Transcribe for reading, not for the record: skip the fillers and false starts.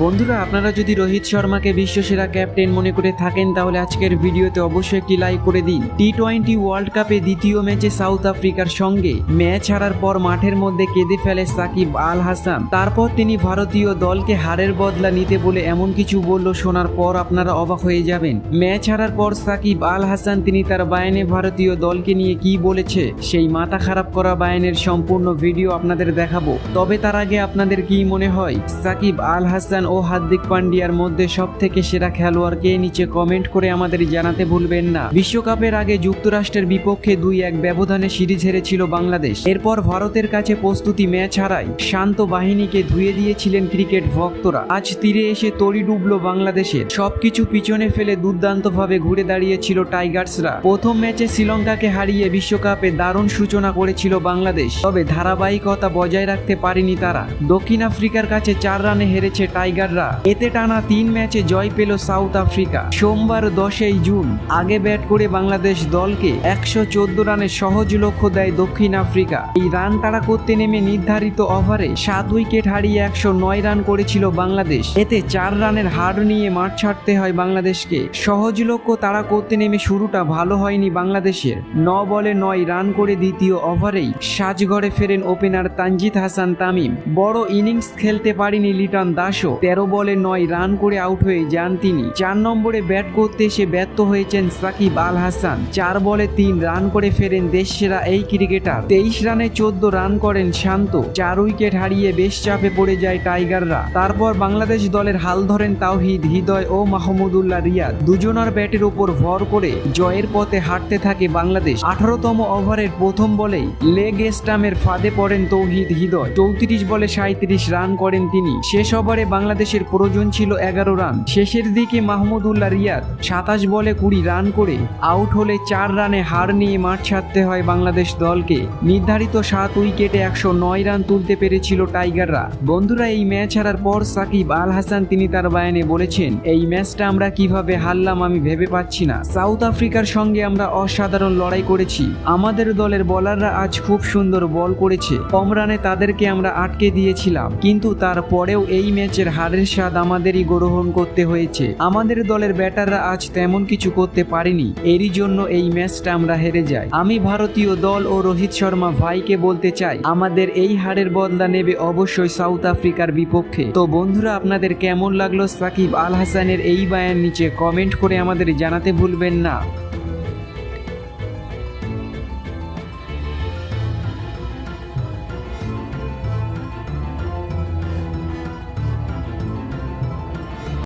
বন্ধুরা, আপনারা যদি রোহিত শর্মাকে বিশ্বসেরা ক্যাপ্টেন মনে করে থাকেন তাহলে আজকের ভিডিওতে অবশ্যই একটি লাইক করে দিন। টি-20 ওয়ার্ল্ড কাপে দ্বিতীয় ম্যাচে সাউথ আফ্রিকার সঙ্গে ম্যাচ হারার পর মাঠের মধ্যে কেঁদে ফেলে সাকিব আল হাসান। তারপর তিনি ভারতীয় দলকে হারের বদলা নিতে বলে এমন কিছু বলল, শোনার পর আপনারা অবাক হয়ে যাবেন। ম্যাচ হারার পর সাকিব আল হাসান তিনি তার বায়ানে ভারতীয় দলকে নিয়ে কি বলেছে সেই মাথা খারাপ করা বায়ানের সম্পূর্ণ ভিডিও আপনাদের দেখাবো। তবে তার আগে আপনাদের কি মনে হয় সাকিব আল হাসান ও হার্দিক পান্ডিয়ার মধ্যে সবথেকে সেরা খেলোয়াড় কে? নিচে কমেন্ট করে আমাদের জানাতে ভুলবেন না। বিশ্বকাপের আগে যুক্তরাষ্ট্রের বিপক্ষে 2-1 ব্যবধানে সিরিজ হেরেছিল বাংলাদেশ। এরপর ভারতের কাছে প্রস্তুতি ম্যাচ হারায় শান্ত বাহিনীকে ধুয়ে দিয়েছিলেন ক্রিকেট ভক্তরা। আজ তীরে এসে তরি ডুবলো বাংলাদেশের। সবকিছু পিছনে ফেলে দুর্দান্তভাবে ঘুরে দাঁড়িয়েছিল টাইগার্সরা। প্রথম ম্যাচে শ্রীলঙ্কাকে হারিয়ে বিশ্বকাপে দারুণ সূচনা করেছিল বাংলাদেশ, তবে ধারাবাহিকতা বজায় রাখতে পারেনি তারা। দক্ষিণ আফ্রিকার কাছে 4 রানে হেরেছে টাইগাররা। এতে টানা 3 ম্যাচে জয় পেল সাউথ আফ্রিকা। সোমবার 10 জুন আগে ব্যাট করে বাংলাদেশ দলকে 114 রানের সহজ লক্ষ্য দেয় দক্ষিণ আফ্রিকা। এই রান তাড়া করতে নেমে নির্ধারিত ওভারে 7 উইকেট হারিয়ে 109 রান করেছিল বাংলাদেশ। এতে 4 রানের হার নিয়ে মাঠ ছাড়তে হয় বাংলাদেশকে। সহজ লক্ষ্য তাড়া করতে নেমে শুরুটা ভালো হয়নি বাংলাদেশের। 9 বলে 9 রান করে দ্বিতীয় ওভারেই সাজঘরে ফেরেন ওপেনার তানজিদ হাসান তামিম। বড় ইনিংস খেলতে পারেনি লিটন দাসও। 13 বলে 9 রান করে আউট হয়ে যান তিনি। 4 নম্বরে ব্যাট করতে এসে ব্যর্থ হয়েছেন সাকিব আল হাসান। 4 বলে 3 রান করে ফেরেন দেশসেরা এই ক্রিকেটার। 23 রানে 14 রান করেন শান্ত। 4 উইকেট হারিয়ে বেশ চাপে পড়ে যায় টাইগাররা। তারপর বাংলাদেশ দলের হাল ধরেন তাওহিদ হৃদয় ও মাহমুদুল্লাহ রিয়াদ। দুজনার ব্যাটের উপর ভর করে জয়ের পথে হাঁটতে থাকে বাংলাদেশ। 18তম ওভারের প্রথম বলেই লেগ স্টাম্পের ফাঁদে পড়েন তৌহিদ হৃদয়। 34 বলে 37 রান করেন তিনি। শেষ ওভারে বাংলাদেশের প্রয়োজন ছিল 11 রান। শেষের দিকে মাহমুদুল্লাহ রিয়াদ 27 বলে 20 রান করে আউট হলে 4 রানে হার নিয়ে মাঠ ছাড়তে হয় বাংলাদেশ দলকে। নির্ধারিত 7 উইকেটে 109 রান তুলতে পেরেছিল টাইগাররা। বন্ধুরা, এই ম্যাচ হারার পর সাকিব আল হাসান তিনি তার বায়ানে বলেছেন, এই ম্যাচটা আমরা কিভাবে হারলাম আমি ভেবে পাচ্ছি না। সাউথ আফ্রিকার সঙ্গে আমরা অসাধারণ লড়াই করেছি। আমাদের দলের বোলাররা আজ খুব সুন্দর বল করেছে। কম রানে তাদেরকে আমরা আটকে দিয়েছিলাম, কিন্তু তারপরেও এই ম্যাচের হারের স্বাদ আমাদেরই গ্রহণ করতে হয়েছে। আমাদের দলের ব্যাটাররা আজ তেমন কিছু করতে পারেনি, এরই জন্য এই ম্যাচটা আমরা হেরে যাই। আমি ভারতীয় দল ও রোহিত শর্মা ভাইকে বলতে চাই, আমাদের এই হারের বদলা নেবে অবশ্যই সাউথ আফ্রিকার বিপক্ষে। তো বন্ধুরা, আপনাদের কেমন লাগলো সাকিব আল হাসানের এই বায়ান নিচে কমেন্ট করে আমাদের জানাতে ভুলবেন না।